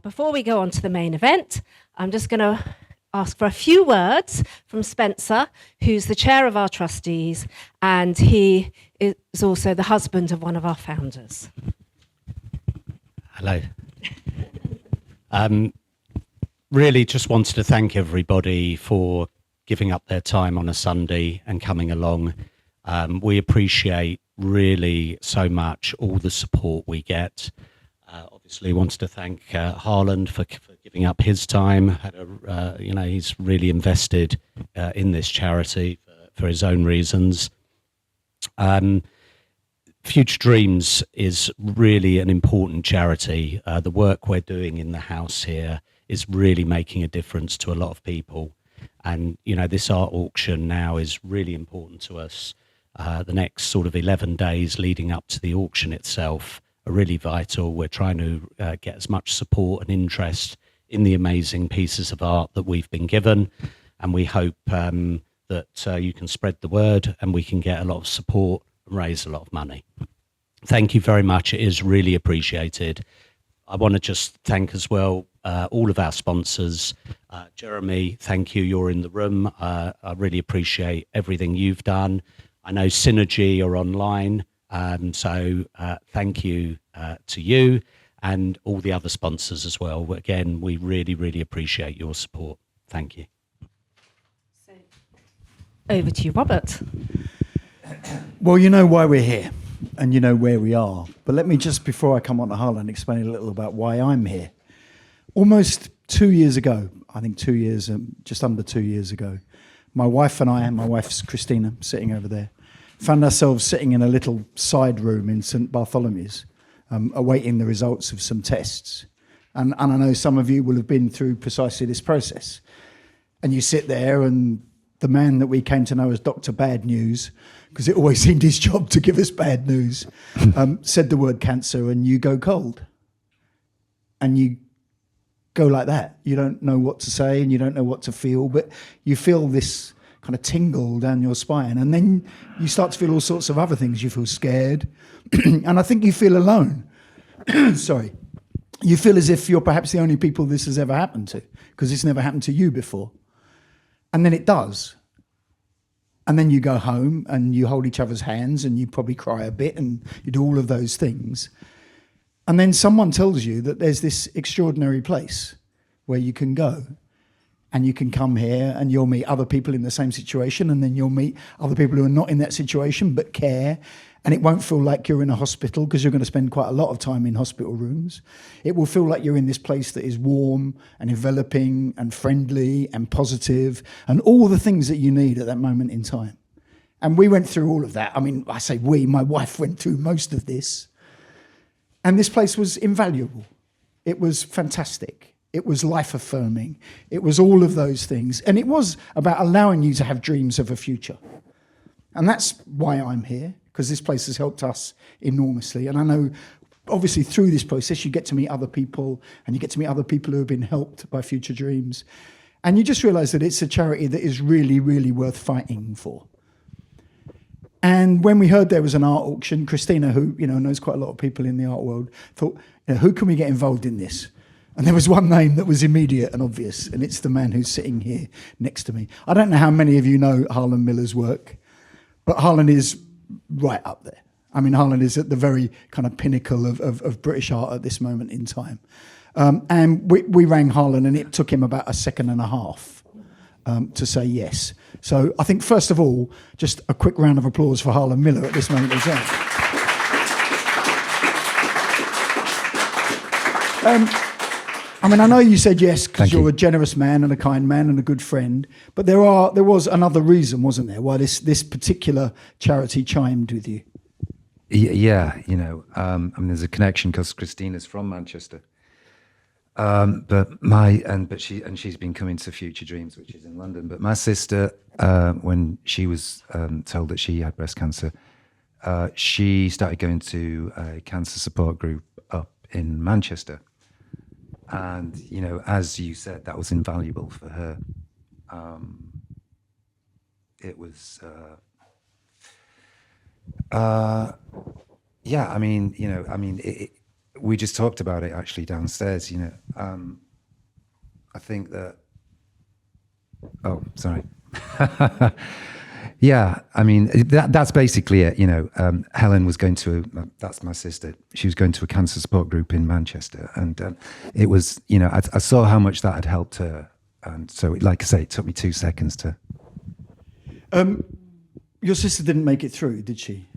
Before we go on to the main event, I'm just going to ask for a few words from Spencer, who's the chair of our trustees, and he is also the husband of one of our founders. Hello. Really just wanted to thank everybody for giving up their time on a Sunday and coming along. We appreciate really so much all the support we get. Obviously wanted to thank Harland for giving up his time. He's really invested in this charity for his own reasons. Future Dreams is really an important charity. The work we're doing in the house here is really making a difference to a lot of people. And, this art auction now is really important to us. The next sort of 11 days leading up to the auction itself are really vital. We're trying to get as much support and interest in the amazing pieces of art that we've been given. And we hope that you can spread the word and we can get a lot of support and raise a lot of money. Thank you very much. It is really appreciated. I want to just thank as well all of our sponsors. Jeremy, thank you. You're in the room. I really appreciate everything you've done. I know Synergy are online. So thank you to you and all the other sponsors as well. Again, we really, really appreciate your support. Thank you. So, over to you, Robert. Well, you know why we're here and you know where we are. But let me just, before I come on to Harland, explain a little about why I'm here. Almost 2 years ago, I think 2 years, just under 2 years ago, my wife and I, and my wife's Christina, sitting over there, found ourselves sitting in a little side room in St Bartholomew's, awaiting the results of some tests. And I know some of you will have been through precisely this process. And you sit there and the man that we came to know as Dr. Bad News, because it always seemed his job to give us bad news, said the word cancer and you go cold. And you go like that. You don't know what to say and you don't know what to feel, but you feel this kind of tingle down your spine. And then you start to feel all sorts of other things. You feel scared. And I think you feel alone. Sorry. You feel as if you're perhaps the only people this has ever happened to, because it's never happened to you before. And then it does. And then you go home and you hold each other's hands and you probably cry a bit and you do all of those things. And then someone tells you that there's this extraordinary place where you can go and you can come here and you'll meet other people in the same situation, and then you'll meet other people who are not in that situation but care. And it won't feel like you're in a hospital, because you're going to spend quite a lot of time in hospital rooms. It will feel like you're in this place that is warm and enveloping and friendly and positive and all the things that you need at that moment in time. And we went through all of that. I mean, I say we, my wife went through most of this. And this place was invaluable. It was fantastic. It was life-affirming. It was all of those things. And it was about allowing you to have dreams of a future. And that's why I'm here, because this place has helped us enormously. And I know, obviously, through this process, you get to meet other people, and you get to meet other people who have been helped by Future Dreams. And you just realise that it's a charity that is really, really worth fighting for. And when we heard there was an art auction, Christina, who knows quite a lot of people in the art world, thought, who can we get involved in this? And there was one name that was immediate and obvious, and it's the man who's sitting here next to me. I don't know how many of you know Harland Miller's work, but Harland is right up there. I mean, Harland is at the very kind of pinnacle of British art at this moment in time. And we rang Harland, and it took him about a second and a half to say yes. So I think, first of all, just a quick round of applause for Harland Miller at this moment in time. I mean, I know you said yes because you're a generous man and a kind man and a good friend, but there was another reason, wasn't there, why this particular charity chimed with you? Yeah, I mean, there's a connection because Christina's from Manchester, but she's been coming to Future Dreams, which is in London. But my sister, when she was told that she had breast cancer, she started going to a cancer support group up in Manchester. And, as you said, that was invaluable for her. It was, we just talked about it actually downstairs. I think that. Oh, sorry. Yeah, I mean that's basically it. Helen was going to. That's my sister. She was going to a cancer support group in Manchester, and it was. I saw how much that had helped her, and so, like I say, it took me 2 seconds to. Your sister didn't make it through, did she?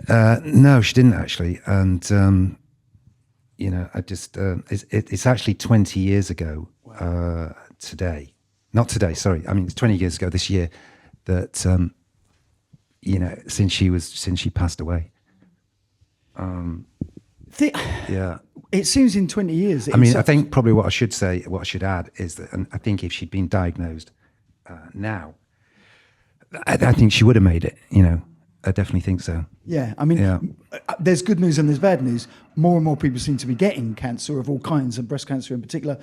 No, she didn't actually, and I just. It's actually 20 years ago today. Not today. Sorry, I mean it's 20 years ago this year. That since she passed away. Yeah. It seems in 20 years. I mean, I think probably what I should add is that, and I think if she'd been diagnosed now, I think she would have made it. I definitely think so. Yeah, I mean, there's good news and there's bad news. More and more people seem to be getting cancer of all kinds, and breast cancer in particular.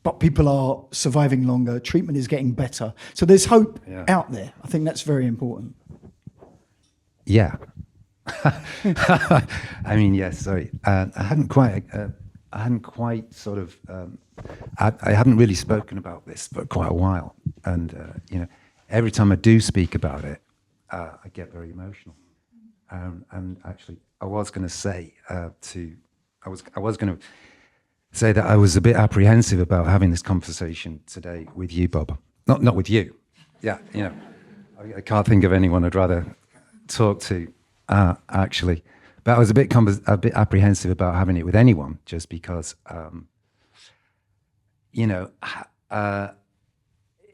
But people are surviving longer. Treatment is getting better. So there's hope out there. I think that's very important. Yeah. I mean, yes. Sorry, I hadn't quite sort of. I haven't really spoken about this for quite a while, and every time I do speak about it, I get very emotional. And actually, I was going to say I was going to say that I was a bit apprehensive about having this conversation today with you, Bob. Not with you. Yeah, I can't think of anyone I'd rather talk to, actually. But I was a bit apprehensive about having it with anyone, just because,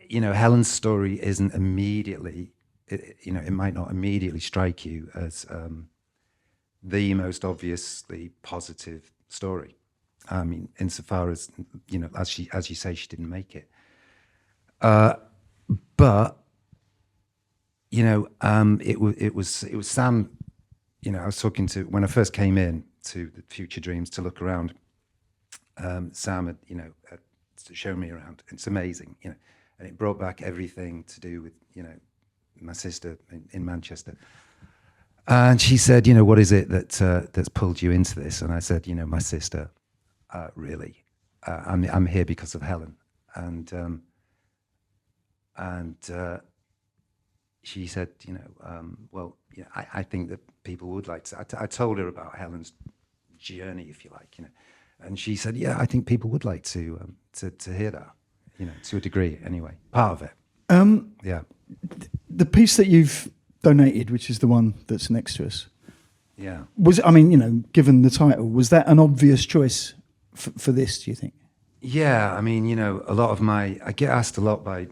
Helen's story isn't immediately, it might not immediately strike you as the most obviously positive story. I mean, insofar as as you say, she didn't make it. But it was Sam. I was talking to when I first came in to the Future Dreams to look around. Sam had shown me around. It's amazing, and it brought back everything to do with my sister in Manchester. And she said, what is it that's pulled you into this? And I said, my sister. Really, I'm here because of Helen, and she said, I think that people would like to. I told her about Helen's journey, if you like, and she said, yeah, I think people would like to hear that, to a degree, anyway, part of it. Yeah, the piece that you've donated, which is the one that's next to us, yeah, given the title, was that an obvious choice for this, do you think? Yeah, I mean, a lot of I get asked a lot by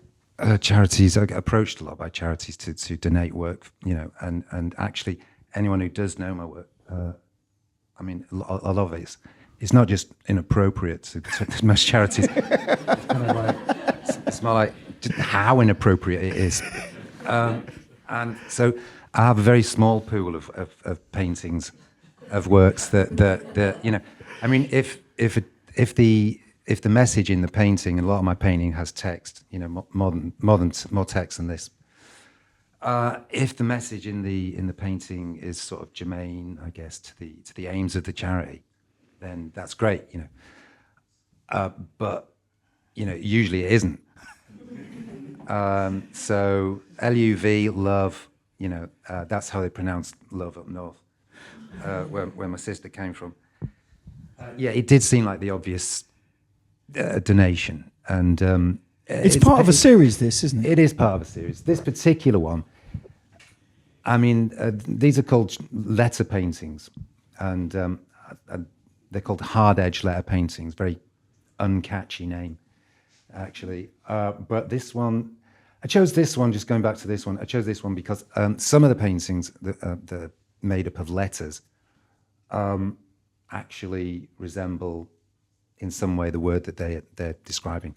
charities, I get approached a lot by charities to donate work, and actually anyone who does know my work, I mean, a lot of it's not just inappropriate to most charities. It's kind of like, it's more like how inappropriate it is. And so I have a very small pool of paintings, of works that I mean, if the message in the painting, and a lot of my painting has text, more text than this. If the message in the painting is sort of germane, I guess, to the aims of the charity, then that's great, But usually it isn't. So LUV, love, that's how they pronounce love up north, where my sister came from. Yeah, it did seem like the obvious donation, and it's part of a series. This, isn't it? It is part of a series. This particular one, I mean, these are called letter paintings, and they're called hard edge letter paintings. Very uncatchy name, actually. But this one, I chose this one. Just going back to this one, I chose this one because some of the paintings that are made up of letters. Actually resemble in some way the word that they're describing.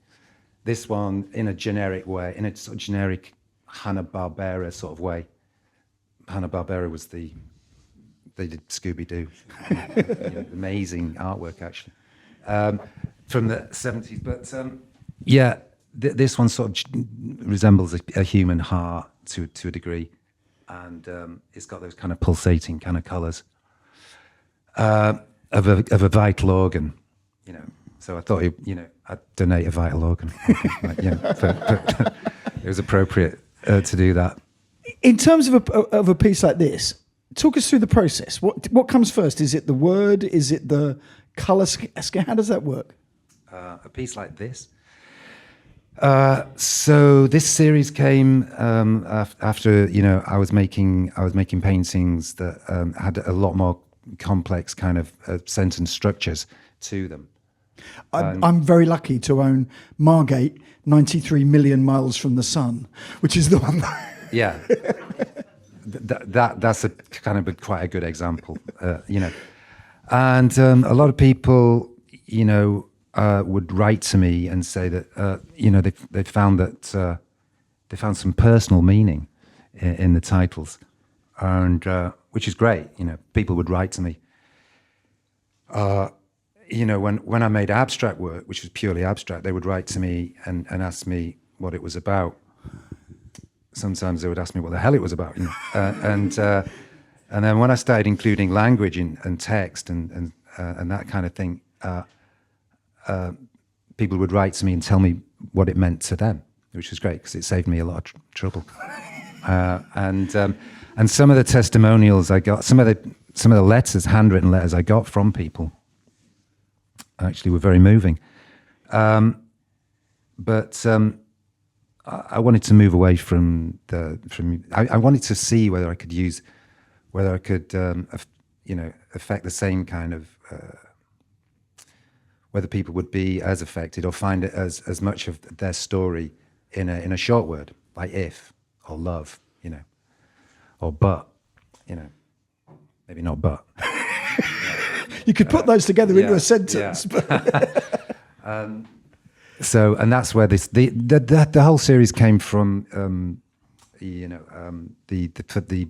This one in a generic way, in a sort of generic Hanna-Barbera sort of way. Hanna-Barbera was they did Scooby-Doo. Amazing artwork, actually, from the 70s. But this one sort of resembles a human heart to a degree, and it's got those kind of pulsating kind of colours. of a vital organ, you know. So I thought, I'd donate a vital organ. But it was appropriate to do that. In terms of a piece like this, talk us through the process. What comes first? Is it the word? Is it the colour scheme? How does that work? A piece like this. So this series came after I was making paintings that had a lot more complex kind of sentence structures to them. I'm very lucky to own Margate, 93 million miles from the sun, which is the one. Yeah, that's a kind of quite a good example, And a lot of people, would write to me and say that they found some personal meaning in the titles, and which is great. People would write to me. When I made abstract work, which was purely abstract, they would write to me and ask me what it was about. Sometimes they would ask me what the hell it was about, and then when I started including language and text and that kind of thing, people would write to me and tell me what it meant to them, which was great because it saved me a lot of trouble. And some of the testimonials I got, some of the letters, handwritten letters I got from people, actually were very moving. But I wanted to move away from I wanted to see whether I could affect the same kind of, whether people would be as affected or find it as much of their story in a short word, like if or love, or but, maybe not but. You could put those together into a sentence. Yeah. So, and that's where the whole series came from.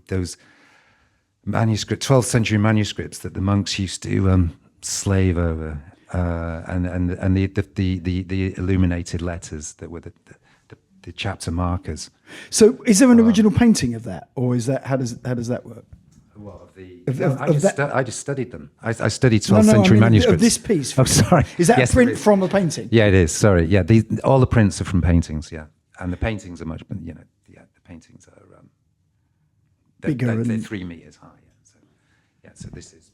Those manuscript, 12th century manuscripts that the monks used to slave over, and the illuminated letters that were the chapter markers. So, is there an original painting of that, or is that how does that work? What of the? Of I just studied them. I studied 12th century manuscripts. Of this piece. Oh, sorry. Is that yes, a print from a painting? Yeah, it is. Sorry. Yeah, all the prints are from paintings. Yeah, and the paintings are much. The paintings are bigger. They're 3 meters high. So this is.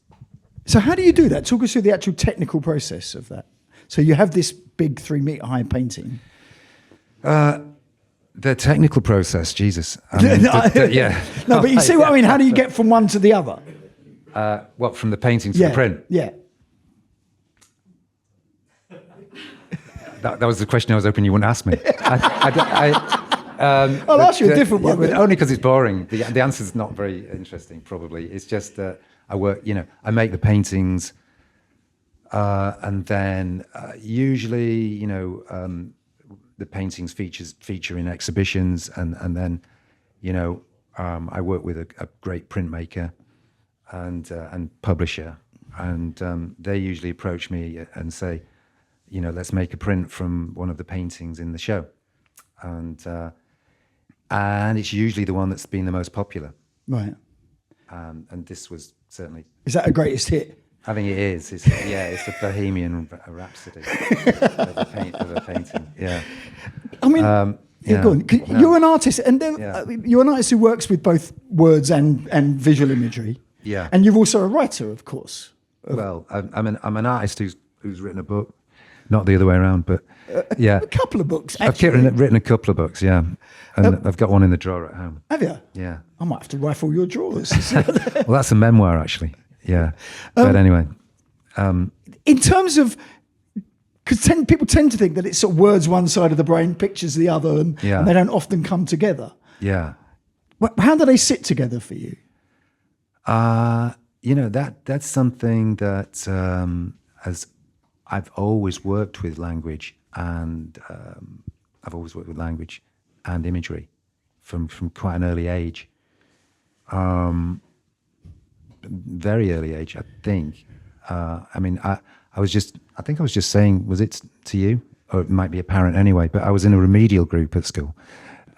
So how do you do that? Talk us through the actual technical process of that. So you have this big 3 meter high painting. The technical process, Jesus. I mean, yeah. No, but you see what I mean? How do you get from one to the other? What, from the painting to the print? Yeah. That was the question I was hoping you wouldn't ask me. I'll ask you a different one. Only because it's boring. The answer's not very interesting, probably. It's just that I work, I make the paintings, and then usually, the paintings feature in exhibitions, and then, I work with a great printmaker and publisher, and they usually approach me and say, let's make a print from one of the paintings in the show, and it's usually the one that's been the most popular. Right. And this was certainly. Is that a greatest hit? I think it is. It's a Bohemian Rhapsody of a painting. Yeah. I mean, go on. You're an artist, and you're an artist who works with both words and visual imagery. Yeah. And you're also a writer, of course. Well, I'm an artist who's written a book, not the other way around, but yeah, a couple of books. Actually. I've written a couple of books, yeah, and I've got one in the drawer at home. Have you? Yeah. I might have to rifle your drawers. Well, that's a memoir, actually. Yeah, but anyway. In terms of, because people tend to think that it's sort of words one side of the brain, pictures the other, and they don't often come together. Yeah. How do they sit together for you? That's something that as I've always worked with language, and I've always worked with language and imagery from quite an early age. Very early age, I think. I was just saying, was it to you? Or it might be apparent anyway, but I was in a remedial group at school.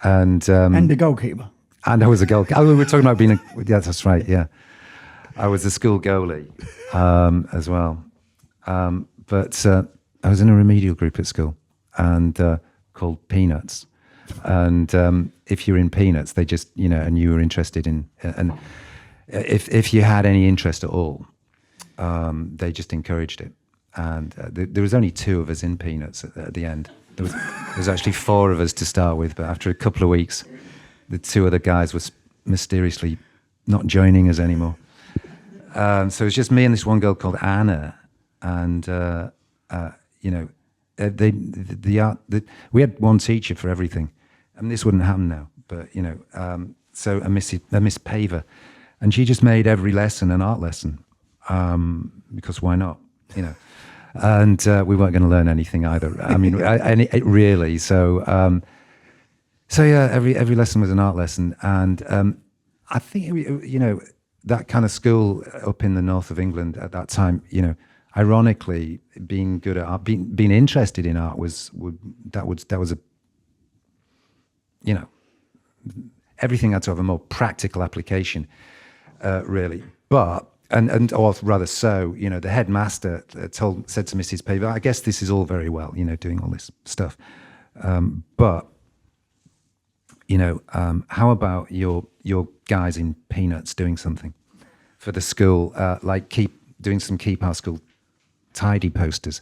And a goalkeeper. And I was a goalkeeper. Oh, we were talking about being yeah, that's right, yeah. I was a school goalie as well. But I was in a remedial group at school and called Peanuts. And if you're in Peanuts, they just, and you were interested in, and if you had any interest at all, they just encouraged it. And there was only 2 of us in Peanuts at the end. There was actually 4 of us to start with, but after a couple of weeks, the 2 other guys were mysteriously not joining us anymore. So it was just me and this one girl called Anna, and we had one teacher for everything, and this wouldn't happen now. But so a Miss Paver, and she just made every lesson an art lesson, because why not? And we weren't going to learn anything either. I mean, really. So yeah, every lesson was an art lesson, and I think that kind of school up in the north of England at that time, ironically, being good at art, being interested in art was a everything had to have a more practical application, really, but. Or rather so, the headmaster said to Mrs. Paver, I guess this is all very well, doing all this stuff. But how about your guys in Peanuts doing something for the school, like doing some Keep Our School Tidy posters?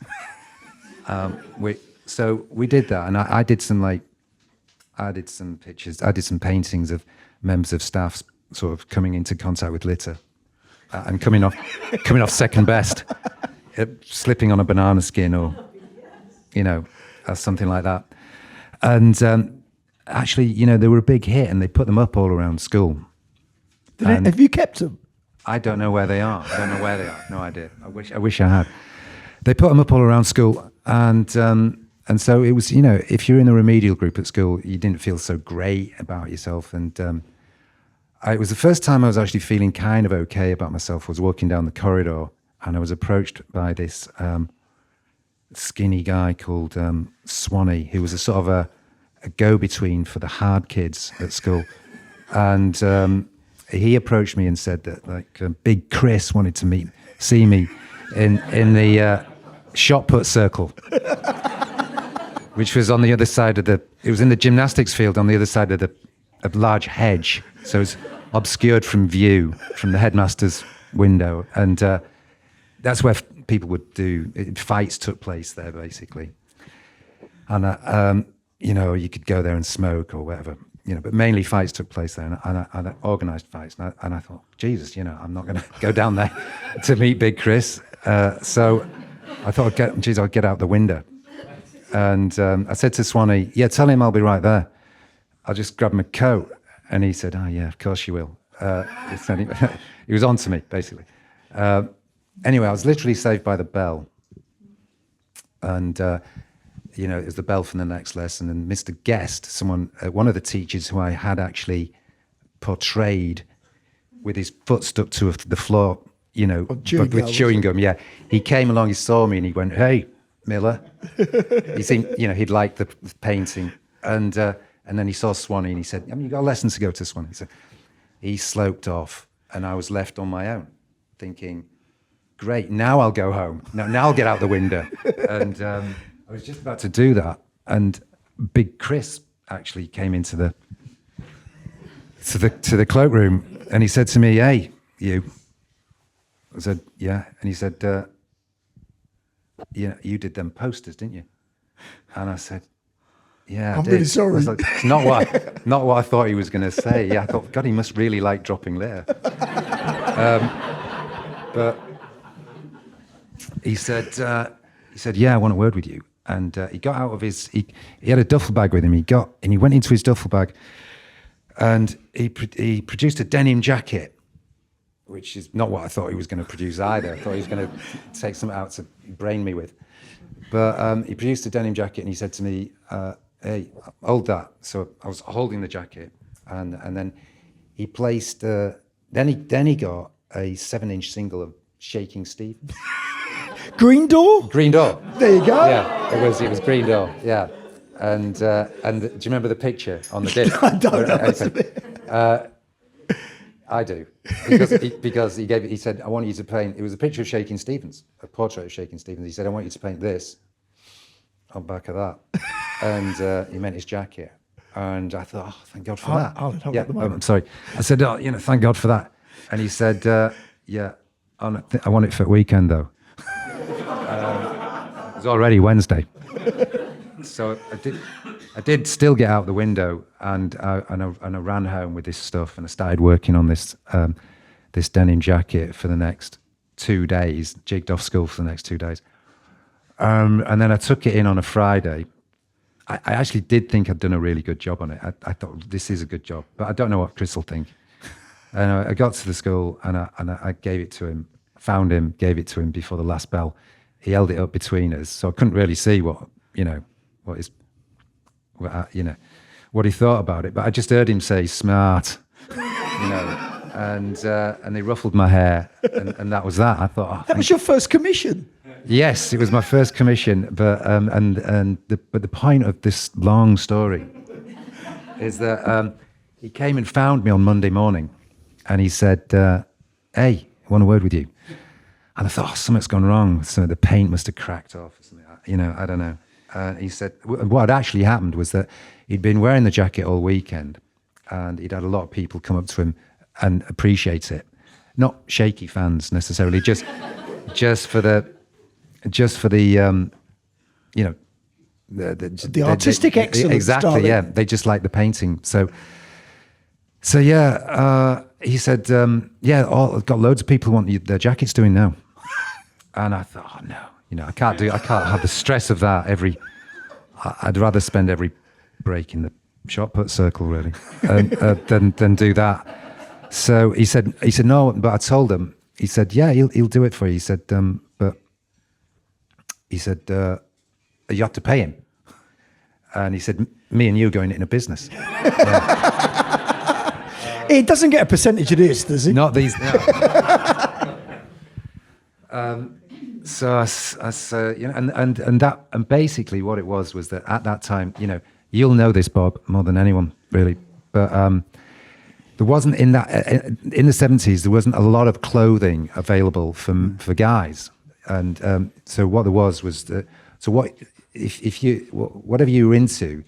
So we did that, and I did some pictures, I did some paintings of members of staff sort of coming into contact with litter. And coming off second best, slipping on a banana skin or something like that. And actually, they were a big hit, and they put them up all around school. Have you kept them? I don't know where they are. No idea. I wish I had. They put them up all around school, and so it was. If you're in a remedial group at school, you didn't feel so great about yourself, and. It was the first time I was actually feeling kind of okay about myself. I was walking down the corridor, and I was approached by this skinny guy called Swanee, who was a sort of a go-between for the hard kids at school. And he approached me and said that Big Chris wanted to see me in the shot put circle, which was on the other side of it was in the gymnastics field on the other side of a large hedge, so it's obscured from view from the headmaster's window, and that's where people would do fights took place there basically, and you could go there and smoke or whatever, but mainly fights took place there, and organised fights, and I thought, Jesus, I'm not going to go down there to meet Big Chris, so I thought, I'll get out the window, and I said to Swanee, yeah, tell him I'll be right there. I'll just grab my coat. And he said, oh, yeah, of course you will. He was on to me, basically. Anyway, I was literally saved by the bell. And, it was the bell from the next lesson. And Mr. Guest, one of the teachers who I had actually portrayed with his foot stuck to the floor, with chewing gum, yeah. He came along, he saw me, and he went, hey, Miller. He seemed, he'd liked the painting. And then he saw Swanee, and he said, you got lessons to go to, Swanee. So he sloped off, and I was left on my own, thinking, great, now I'll go home. Now I'll get out the window. And I was just about to do that, and Big Chris actually came into the cloakroom, and he said to me, hey, you. I said, yeah. And he said, you did them posters, didn't you? And I said, yeah, I'm really sorry. I was like, it's not what I thought he was going to say. Yeah, I thought, God, he must really like dropping litter. But he said, yeah, I want a word with you. And he got out of he had a duffel bag with him. He went into his duffel bag, and he produced a denim jacket, which is not what I thought he was going to produce either. I thought he was going to take something out to brain me with. But he produced a denim jacket, and he said to me, hey, hold that. So I was holding the jacket, and then he placed. Then he got a 7-inch single of Shaking Steve. Green Door. Green Door. There you go. Yeah, it was Green Door. Yeah, and do you remember the picture on the disc? I don't know. I do, because he said, I want you to paint. It was a picture of Shakin' Stevens, a portrait of Shakin' Stevens. He said, I want you to paint this on the back of that, and he meant his jacket. And I thought, oh, thank God for that. I'm sorry. I said, oh, thank God for that. And he said, yeah, I want it for the weekend though. It was already Wednesday, so I did still get out the window, and I ran home with this stuff, and I started working on this this denim jacket for the next 2 days. Jigged off school for the next 2 days, and then I took it in on a Friday. I actually did think I'd done a really good job on it. I thought this is a good job, but I don't know what Chris will think. And I got to the school, and I gave it to him. Found him, gave it to him before the last bell. He held it up between us, so I couldn't really see what he thought about it. But I just heard him say "smart," and they ruffled my hair, and that was that. I thought, that was your first commission. Yes, it was my first commission. But but the point of this long story is that he came and found me on Monday morning, and he said, "Hey, I want a word with you." And I thought, something's gone wrong. So the paint must have cracked off or something. I don't know. He said, what had actually happened was that he'd been wearing the jacket all weekend, and he'd had a lot of people come up to him and appreciate it. Not shaky fans necessarily, just for the the artistic excellence. Exactly, darling. yeah. They just like the painting. So yeah, he said, I've got loads of people who want their jackets doing now. And I thought, oh no, I can't have the stress of that I'd rather spend every break in the shot put circle really than do that. So he said no, but I told him, he said, yeah, he'll do it for you. He said, but he said, you have to pay him. And he said, me and you are going into business. It doesn't get a percentage of this, does it? Not these. No. And basically what it was that at that time, you'll know this, Bob, more than anyone really, but there wasn't in the 70s, there wasn't a lot of clothing available for guys, and so what there was that. So what if you whatever you were into,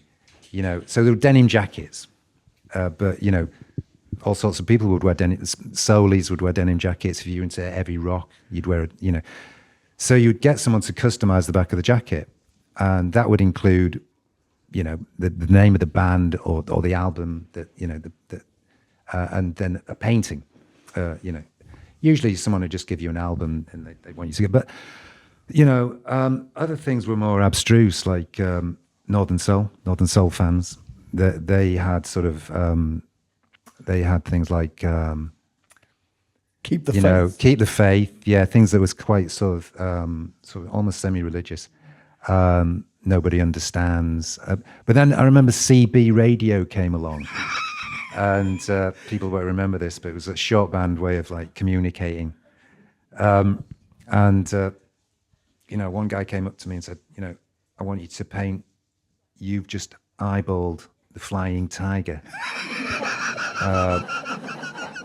so there were denim jackets, but all sorts of people would wear denim. Soulies would wear denim jackets. If you were into heavy rock, you'd wear it, So you'd get someone to customize the back of the jacket, and that would include, the name of the band or the album that and then a painting. Usually someone would just give you an album and they want you to get. But other things were more abstruse, like Northern Soul fans. They had sort of. They had things like keep the faith. Yeah, things that was quite sort of almost semi-religious. Nobody understands. But then I remember CB radio came along, and people won't remember this, but it was a short band way of like communicating. One guy came up to me and said, I want you to paint. You've just eyeballed the flying tiger.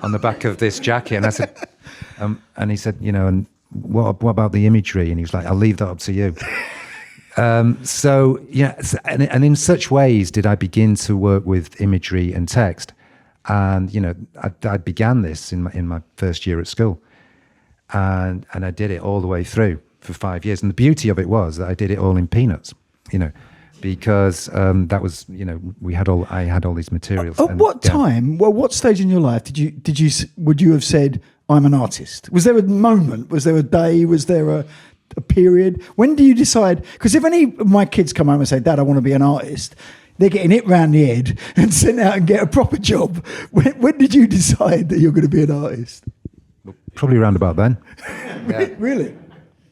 On the back of this jacket, and I said, and he said, and what about the imagery? And he was like, I'll leave that up to you. So yeah, and in such ways did I begin to work with imagery and text, and I began this in my first year at school, and I did it all the way through for 5 years, and the beauty of it was that I did it all in peanuts, because that was, I had all these materials. At what time? Well, what stage in your life would you have said, I'm an artist? Was there a moment? Was there a day? Was there a period? When do you decide? Because if any of my kids come home and say, Dad, I want to be an artist, they're getting hit round the head and sent out and get a proper job. When did you decide that you're going to be an artist? Probably around about then. Yeah. Really?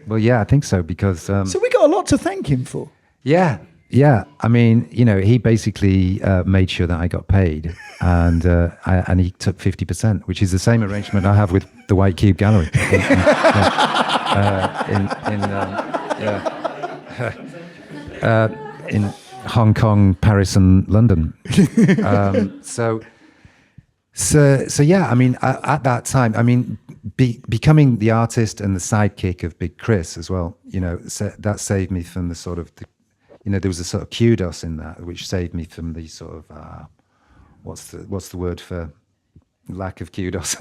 Well, yeah, I think so, because... So we got a lot to thank him for. Yeah. Yeah, I mean, he basically made sure that I got paid, and he took 50%, which is the same arrangement I have with the White Cube Gallery in Hong Kong, Paris, and London. So So yeah, I mean, at that time, I mean, becoming the artist and the sidekick of Big Chris as well, you know, that saved me from the sort of, there was a sort of kudos in that, which saved me from the sort of, what's the word for lack of kudos?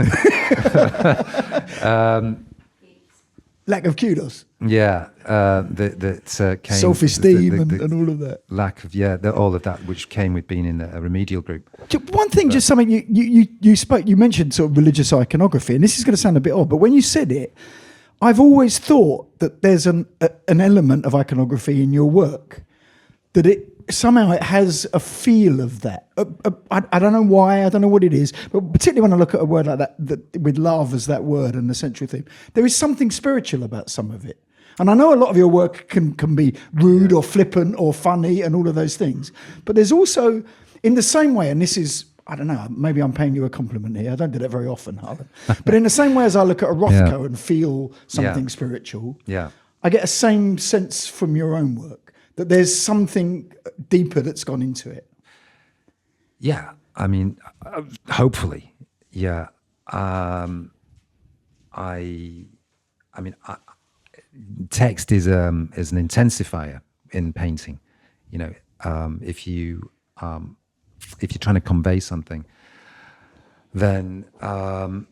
Lack of kudos. Yeah, that came self-esteem and all of that. Lack of all of that, which came with being in a remedial group. One thing, just something you mentioned sort of religious iconography, and this is going to sound a bit odd, but when you said it, I've always thought that there's an element of iconography in your work, that it somehow it has a feel of that. I don't know why, I don't know what it is, but particularly when I look at a word like that with love as that word and the central theme, there is something spiritual about some of it. And I know a lot of your work can be rude or flippant or funny and all of those things, but there's also, in the same way, and this is, I don't know, maybe I'm paying you a compliment here, I don't do that very often, Harland, but in the same way as I look at a Rothko and feel something spiritual, I get a same sense from your own work, that there's something deeper that's gone into it. Yeah, I mean, hopefully, yeah. Text is an intensifier in painting. You know, if you're trying to convey something, then and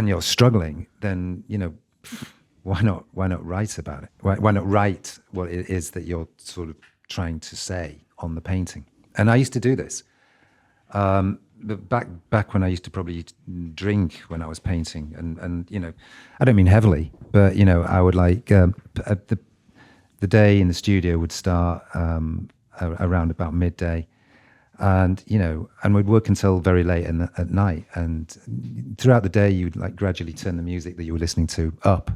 you're struggling, then why not write about it? Why not write what it is that you're sort of trying to say on the painting? And I used to do this. But back when I used to probably drink when I was painting, and I don't mean heavily, but I would like the day in the studio would start around about midday, and we'd work until very late at night, and throughout the day you'd like gradually turn the music that you were listening to up.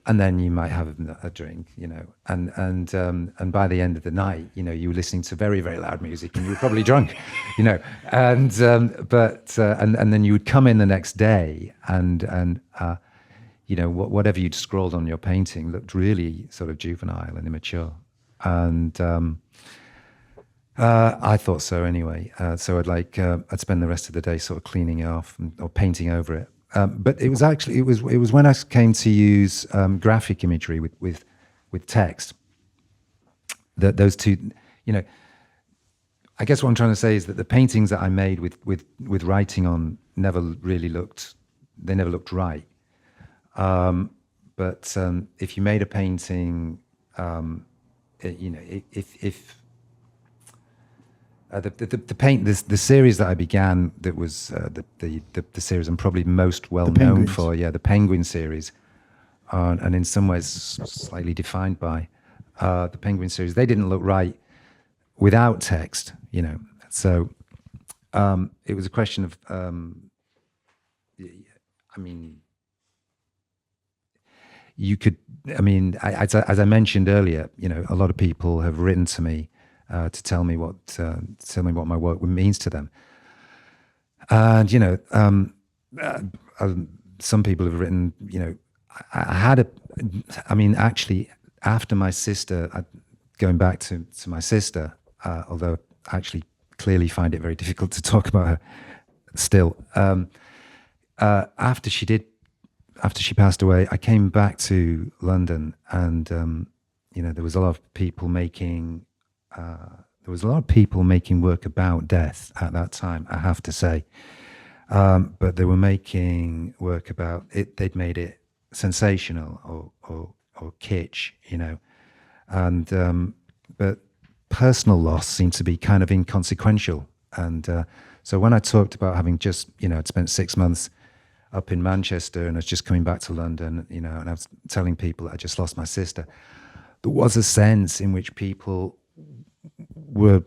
And then you might have a drink, and by the end of the night, you were listening to very, very loud music, and you were probably drunk, and then you would come in the next day, and whatever you'd scrawled on your painting looked really sort of juvenile and immature, and I thought so anyway. So I'd spend the rest of the day sort of cleaning it off or painting over it. But it was when I came to use graphic imagery with text that those two, I guess what I'm trying to say is that the paintings that I made with writing on never looked right. But if you made a painting, the series that I began, that was the series I'm probably most well known for, the Penguin series, and in some ways slightly defined by the Penguin series. They didn't look right without text, So it was a question of, as I mentioned earlier, a lot of people have written to me to tell me what my work means to them, and some people have written. Actually, after my sister, going back to my sister, although I actually clearly find it very difficult to talk about her still. After she passed away, I came back to London, and there was a lot of people making. There was a lot of people making work about death at that time, I have to say. But they were making work about it. They'd made it sensational or kitsch, And but personal loss seemed to be kind of inconsequential. And so when I talked about having just, I'd spent 6 months up in Manchester and I was just coming back to London, and I was telling people that I just lost my sister, there was a sense in which people were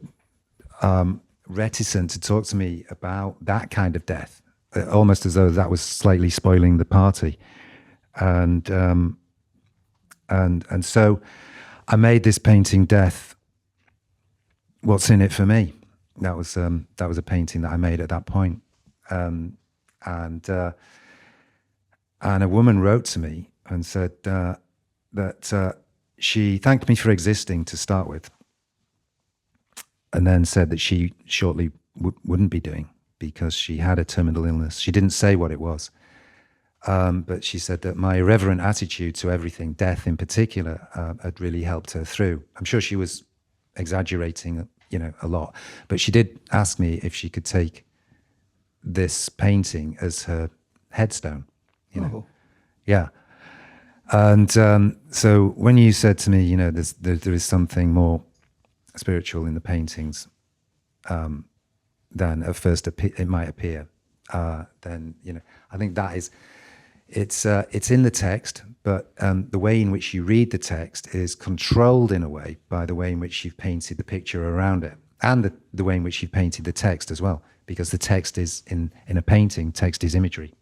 reticent to talk to me about that kind of death, almost as though that was slightly spoiling the party, and so I made this painting, Death, What's in It for Me. That was a painting that I made at that point, and a woman wrote to me and said that she thanked me for existing to start with, and then said that she shortly wouldn't be doing because she had a terminal illness. She didn't say what it was, but she said that my irreverent attitude to everything, death in particular, had really helped her through. I'm sure she was exaggerating, a lot, but she did ask me if she could take this painting as her headstone. Oh. Yeah. And so when you said to me, there is something more spiritual in the paintings than at first it might appear, then I think that is it's in the text, but the way in which you read the text is controlled in a way by the way in which you've painted the picture around it, and the way in which you've painted the text as well, because the text is in a painting. Text is imagery.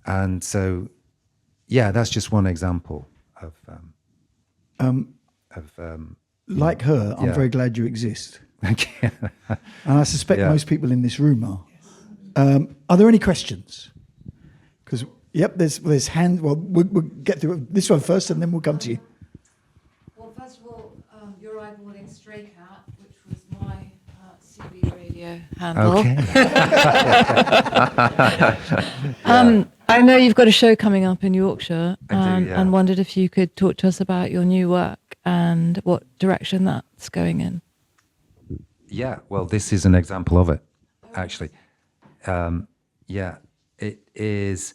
And so, yeah, that's just one example of. Like her, I'm Yeah. very glad you exist, and and I suspect Yeah. most people in this room are. Are there any questions? Because there's hand. Well, we'll get through this one first, and then we'll come to you. Well, first of all, you're eyeballing Stray Cat, which was my CB radio handle. Okay. I know you've got a show coming up in Yorkshire, I do, yeah. and wondered if you could talk to us about your new work and what direction that's going in. Yeah, well, this is an example of it, actually. Yeah, it is.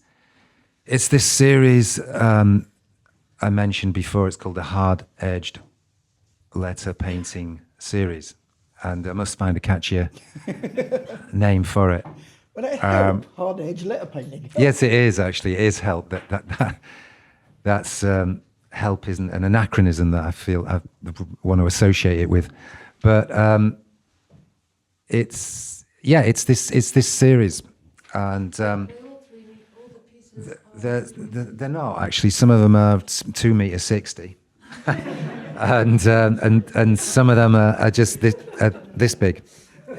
It's this series I mentioned before. It's called the Hard-Edged Letter Painting Series, and I must find a catchier name for it. But it help, hard edge letter painting. Yes, it is actually. It is help. That's help isn't an anachronism that I feel I want to associate it with, but it's this series, and they're not actually. Some of them are 2.60 meters, and some of them are just this big,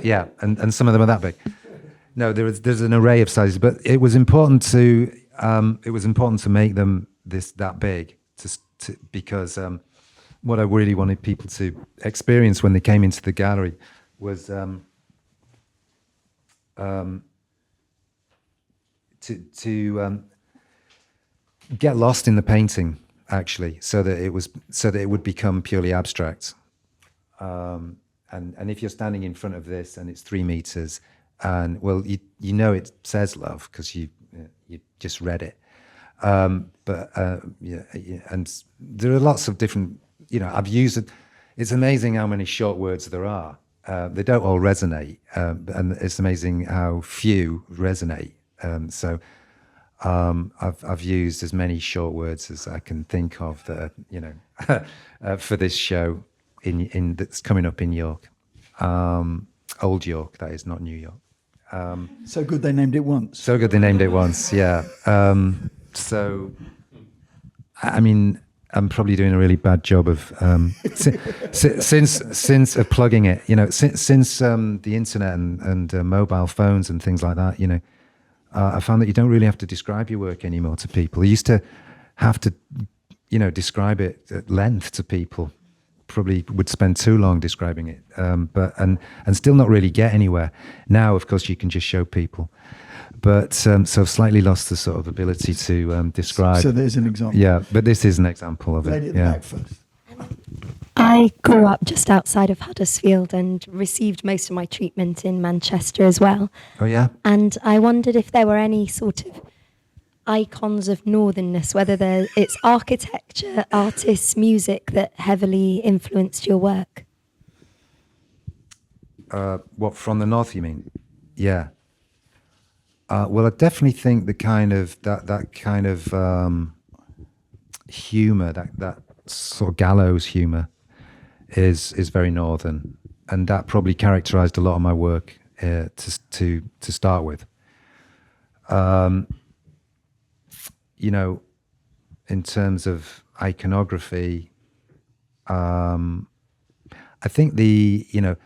yeah, and some of them are that big. No, there's an array of sizes, but it was important to make them that big because what I really wanted people to experience when they came into the gallery was to get lost in the painting, actually, so that it would become purely abstract. And if you're standing in front of this and it's 3 meters. And well, it says love because you just read it, but and there are lots of different. I've used it. It's amazing how many short words there are. They don't all resonate, and it's amazing how few resonate. So I've used as many short words as I can think of that for this show in that's coming up in York, Old York. That is not New York. So good they named it once. So good they named it once, yeah. So, I mean, I'm probably doing a really bad job of since of plugging it. Since the internet and mobile phones and things like that. I found that you don't really have to describe your work anymore to people. You used to have to, describe it at length to people. Probably would spend too long describing it, but still not really get anywhere. Now, of course, you can just show people, but so I've slightly lost the sort of ability to describe. So there's an example. Yeah, but this is an example of Lady it. at the Yeah. back first. I grew up just outside of Huddersfield and received most of my treatment in Manchester as well. Oh yeah. And I wondered if there were any sort of icons of northernness, whether it's architecture, artists, music that heavily influenced your work. What, from the north, you mean? Yeah. Well, I definitely think the kind of that kind of humor, that sort of gallows humor, is very northern, and that probably characterized a lot of my work to start with. In terms of iconography, I think the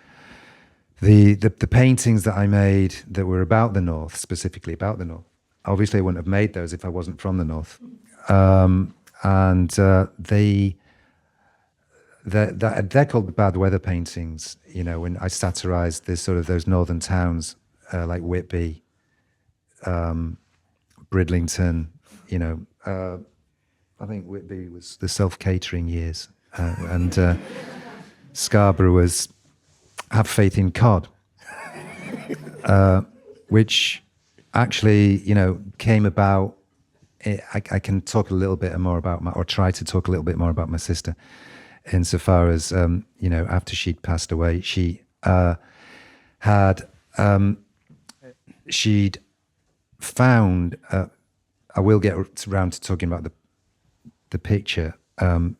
paintings that I made that were about the North, specifically about the North, obviously I wouldn't have made those if I wasn't from the North. And they're called the bad weather paintings. You know, when I satirised this sort of those northern towns like Whitby, Bridlington. You know, I think Whitby was the self-catering years, and Scarborough was Have Faith in Cod, which actually, you know, came about. I can talk a little bit more about or try to talk a little bit more about my sister, insofar as you know, after she'd passed away, she'd found. I will get around to talking about the picture and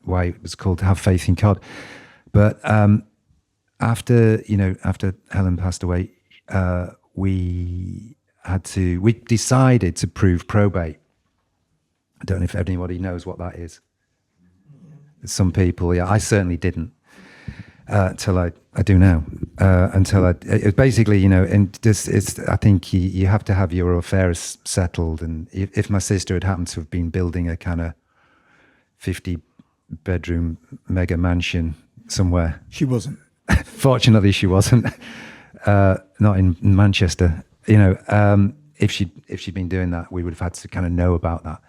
why it was called Have Faith in God, but after Helen passed away, we decided to prove probate. I don't know if anybody knows what that is. Some people, yeah, I certainly didn't till I do now. It basically, you know, and this is, I think you have to have your affairs settled. And if my sister had happened to have been building a kind of 50-bedroom mega mansion somewhere, She wasn't. fortunately she wasn't, not in Manchester. You know, if she'd been doing that, we would have had to kind of know about that.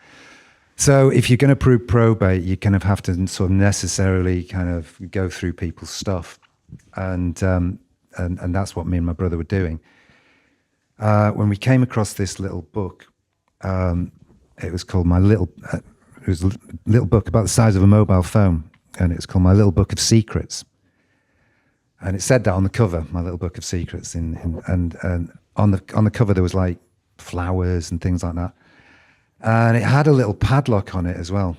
So if you're going to prove probate, you kind of have to sort of necessarily kind of go through people's stuff, and that's what me and my brother were doing. When we came across this little book, it was called it was a little book about the size of a mobile phone, and it was called My Little Book of Secrets. And it said that on the cover, My Little Book of Secrets, and on the cover there was like flowers and things like that. And it had a little padlock on it as well,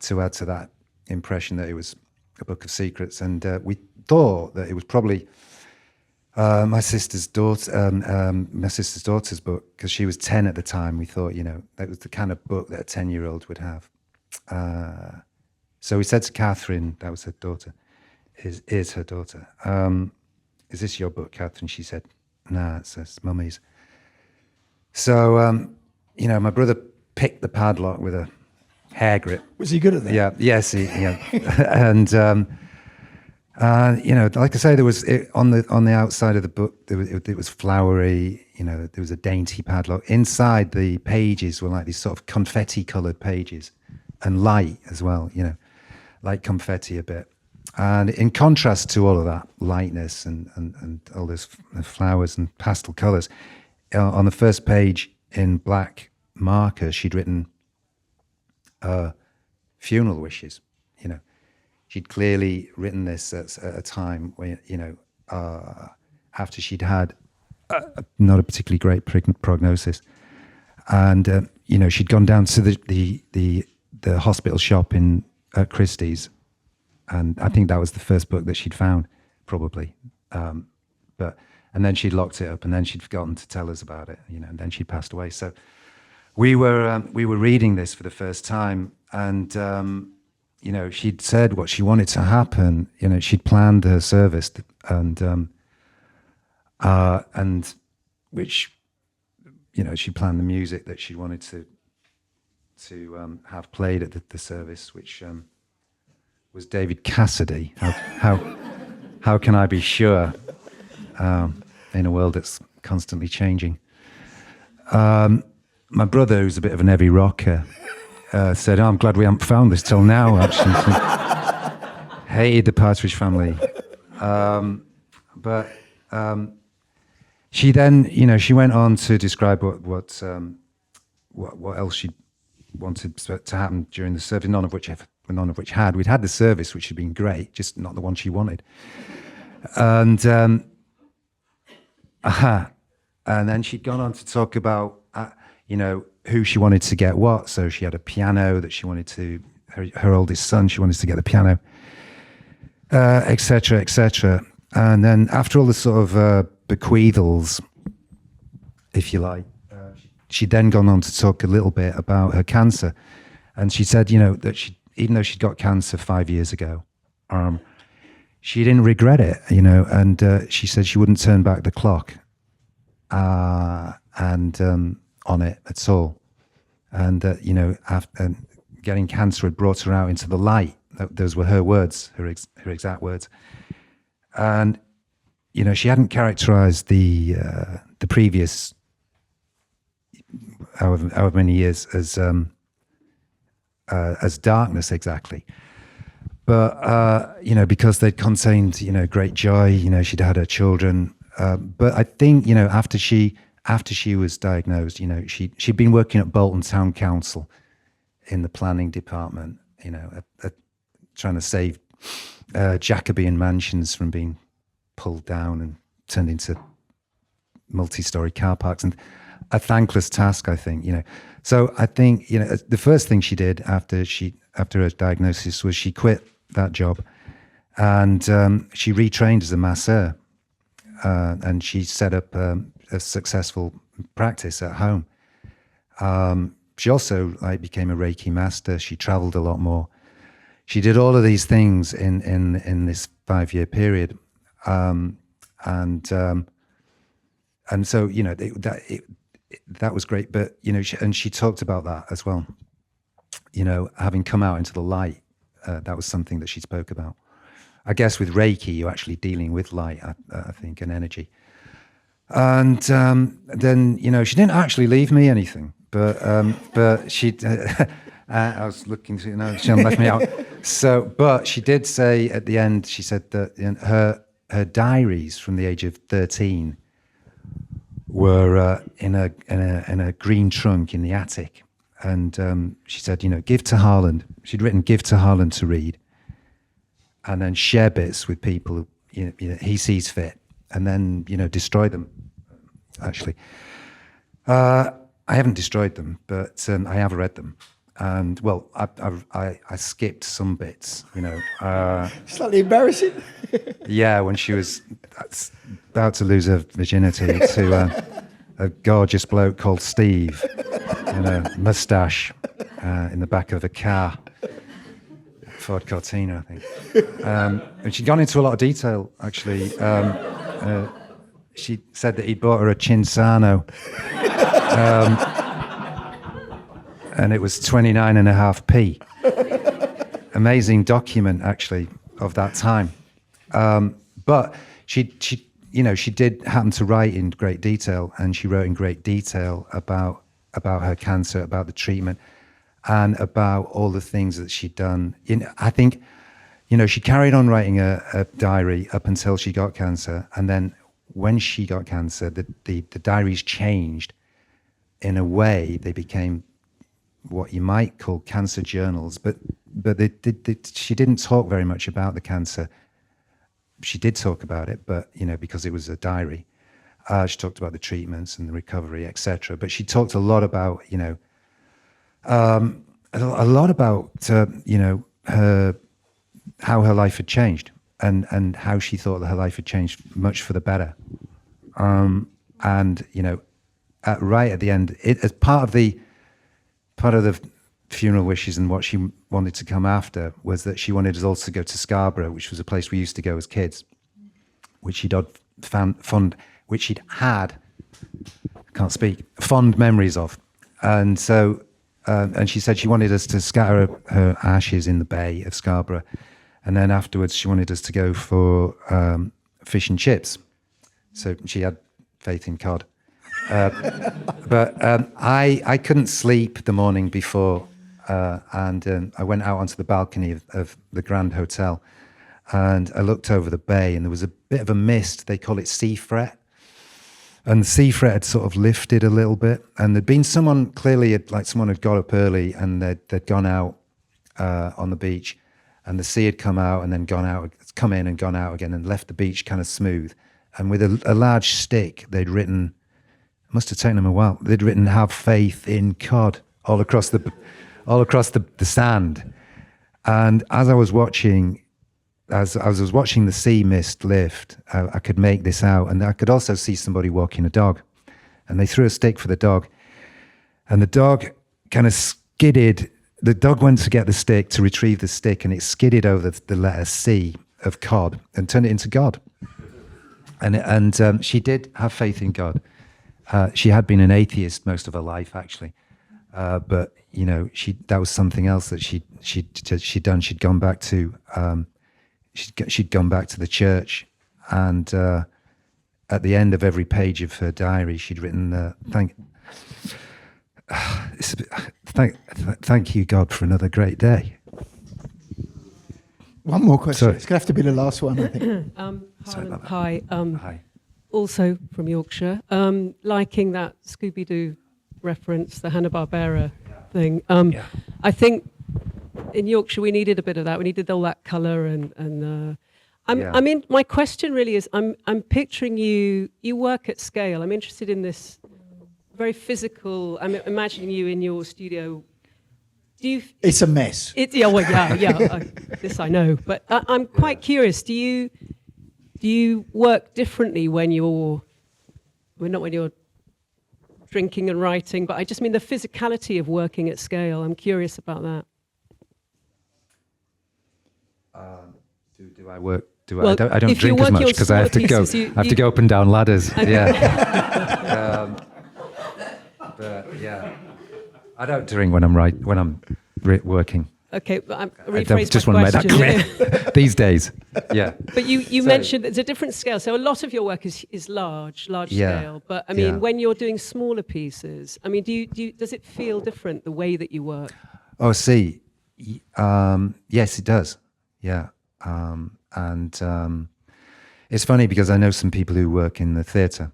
to add to that impression that it was a book of secrets. And we thought that it was probably my sister's daughter's book, because she was 10 at the time. We thought, you know, that was the kind of book that a 10-year-old would have. So we said to Catherine, that was her daughter, is her daughter, is this your book, Catherine? She said, nah, it's Mummy's. So, you know, my brother picked the padlock with a hair grip. Was he good at that? Yeah, yes, and you know, like I say, there was on the outside of the book, it was flowery. You know, there was a dainty padlock. Inside, the pages were like these sort of confetti-coloured pages, and light as well. You know, like confetti a bit. And in contrast to all of that lightness and all those flowers and pastel colours, on the first page in black marker, she'd written funeral wishes. You know, she'd clearly written this at a time where, you know, after she'd had not a particularly great prognosis, and you know, she'd gone down to the hospital shop at Christie's, and I think that was the first book that she'd found, probably. And then she'd locked it up, and then she'd forgotten to tell us about it, you know, and then she'd passed away. So we were reading this for the first time, and you know, she'd said what she wanted to happen. You know, she'd planned her service, and which, you know, she planned the music that she wanted to have played at the service, which was David Cassidy. How can I be sure? In a world that's constantly changing. My brother, who's a bit of an heavy rocker, said, I'm glad we haven't found this till now, actually. Hated the Partridge Family. But she then, you know, she went on to describe what else she wanted to happen during the service, none of which had. We'd had the service, which had been great, just not the one she wanted. And and then she'd gone on to talk about, you know, who she wanted to get what. So she had a piano that she wanted to, her oldest son, she wanted to get the piano, et cetera, et cetera. And then after all the sort of bequeathals, if you like, she'd then gone on to talk a little bit about her cancer. And she said, you know, that even though she'd got cancer 5 years ago, she didn't regret it, you know, and she said she wouldn't turn back the clock on it at all. And, you know, after getting cancer had brought her out into the light Those were her words, her exact words. And she hadn't characterized the previous however many years as darkness exactly. But because they'd contained great joy, she'd had her children. But I think after she was diagnosed, she'd been working at Bolton Town Council in the planning department, trying to save Jacobean mansions from being pulled down and turned into multi-story car parks, and a thankless task, I think. So I think the first thing she did after her diagnosis was she quit that job, and she retrained as a masseur, and she set up a successful practice at home. She also became a Reiki master. She traveled a lot more. She did all of these things in this 5-year period, and so that was great. But and she talked about that as well. Having come out into the light, that was something that she spoke about. I guess with Reiki, you're actually dealing with light, I think, and energy. And then she didn't actually leave me anything, but she. I was looking to, she left me out. So, but she did say at the end, she said that her diaries from the age of 13 were in a green trunk in the attic, and she said, give to Harland. She'd written, give to Harland to read, and then share bits with people he sees fit, and then destroy them. Actually, I haven't destroyed them, but I have read them. And well, I skipped some bits, Slightly embarrassing. Yeah, when she was about to lose her virginity to a gorgeous bloke called Steve, and a moustache in the back of a car, Ford Cortina, I think. And she'd gone into a lot of detail, actually. She said that he'd bought her a Cinzano. And it was 29.5p. Amazing document, actually, of that time. But she did happen to write in great detail, and she wrote in great detail about her cancer, about the treatment, and about all the things that she'd done. I think, she carried on writing a diary up until she got cancer, and then when she got cancer, the diaries changed. In a way, they became what you might call cancer journals, but she didn't talk very much about the cancer. She did talk about it, but because it was a diary, she talked about the treatments and the recovery, etc. But she talked a lot about her, how her life had changed, and how she thought that her life had changed much for the better. Right at the end, as part of the funeral wishes and what she wanted to come after was that she wanted us all to go to Scarborough, which was a place we used to go as kids, which she'd fond memories of. And so, and she said she wanted us to scatter her ashes in the bay of Scarborough. And then afterwards, she wanted us to go for fish and chips. So she had faith in cod. But I couldn't sleep the morning before, and I went out onto the balcony of the Grand Hotel, and I looked over the bay, and there was a bit of a mist. They call it sea fret, and the sea fret had sort of lifted a little bit, and there'd been someone had got up early, and they'd gone out on the beach, and the sea had come out and then come in and gone out again, and left the beach kind of smooth. And with a large stick, they'd written. Must have taken them a while. They'd written "Have faith in cod" all across the sand. And as I was watching the sea mist lift, I could make this out, and I could also see somebody walking a dog. And they threw a stick for the dog, and the dog kind of skidded. The dog went to get the stick to retrieve the stick, and it skidded over the letter C of cod and turned it into God. And she did have faith in God. She had been an atheist most of her life, actually. but you know, that was something else that she'd done. She'd gone back to she'd gone back to the church, and at the end of every page of her diary, she'd written thank you, God, for another great day. One more question. Sorry. It's going to have to be the last one, I think. Sorry Hi. about that. Hi. Also from Yorkshire. Liking that Scooby-Doo reference, the Hanna-Barbera thing. Yeah. I think in Yorkshire we needed a bit of that. We needed all that colour I mean, my question really is, I'm picturing you work at scale. I'm interested in this very physical, I'm imagining you in your studio. It's a mess. This I know. But I'm quite curious, do you work differently when you're drinking and writing, but I just mean the physicality of working at scale. I'm curious about that. Do I work? Well, I don't if you're drink as much working on because I have to smaller go. pieces, I have to go up and down ladders. Yeah. But yeah, I don't drink when I'm working. Okay, but I'm I just want to make that clear. These days. Yeah. But you mentioned it's a different scale. So a lot of your work is large scale. But I mean, when you're doing smaller pieces, I mean, does it feel different the way that you work? Oh, see, yes, it does. Yeah. It's funny because I know some people who work in the theatre,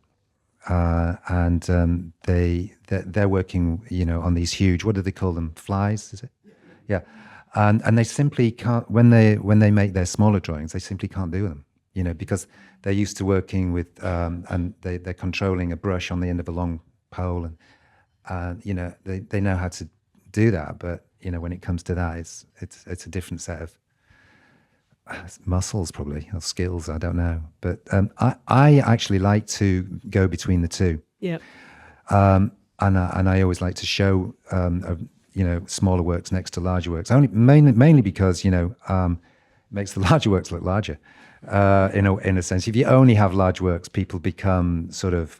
and they're working, you know, on these huge, what do they call them? Flies, is it? Yeah. And they simply can't, when they make their smaller drawings, they simply can't do them, you know, because they're used to working with, and they're controlling a brush on the end of a long pole, and you know, they know how to do that, but you know, when it comes to that, it's a different set of muscles probably, or skills, I don't know. But I actually like to go between the two. Yeah. And I always like to show, you know, smaller works next to larger works. Mainly because, you know, it makes the larger works look larger. In a sense, if you only have large works, people become sort of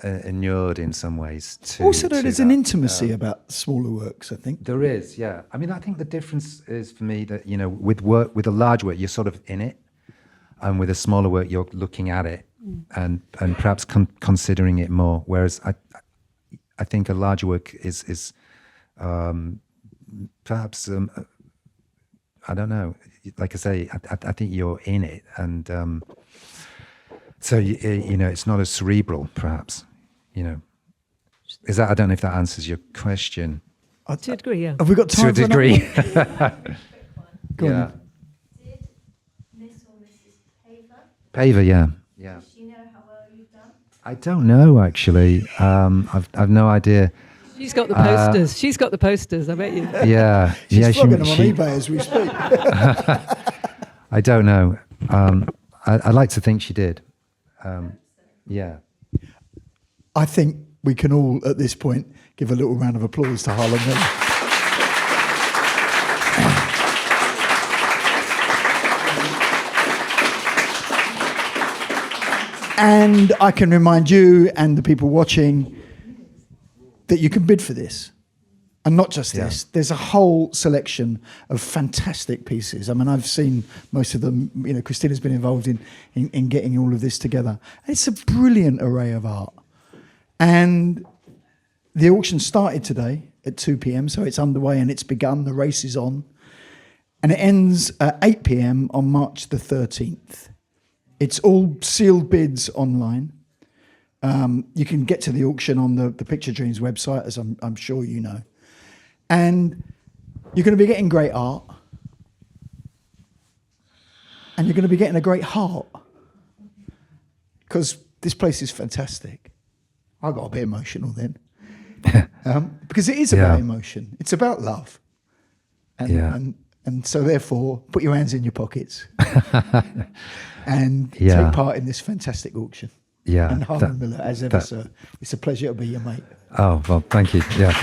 inured in some ways. Also, there's an intimacy about smaller works, I think. There is, yeah. I mean, I think the difference is for me that, you know, with a large work, you're sort of in it, and with a smaller work, you're looking at it and perhaps considering it more. Whereas I think a larger work is perhaps I don't know. Like I say, I think you're in it, and so you know, it's not as cerebral, perhaps. You know, is that? I don't know if that answers your question. To a degree, yeah. Have we got time To a degree. Go on. Yeah. Did Miss or Mrs. Paver, yeah. Does she know how well you've done? I don't know actually. I've no idea. She's got the posters. She's got the posters, I bet you. Yeah, She's yeah. flogging them on eBay as we speak. I don't know. I like to think she did. Yeah. I think we can all, at this point, give a little round of applause to Harland Miller. And I can remind you and the people watching that you can bid for this. And not just this, there's a whole selection of fantastic pieces. I mean, I've seen most of them. You know, Christina's been involved in getting all of this together. It's a brilliant array of art. And the auction started today at 2 p.m, so it's underway and it's begun. The race is on. And it ends at 8 p.m. on March the 13th. It's all sealed bids online. You can get to the auction on the Picture Dreams website, as I'm sure you know. And you're going to be getting great art. And you're going to be getting a great heart. Because this place is fantastic. I got a bit emotional then. Because it is about emotion. It's about love. And so therefore, put your hands in your pockets. And take part in this fantastic auction. Yeah. And Harland Miller, as ever, sir, it's a pleasure to be your mate. Oh, well, thank you. Yeah.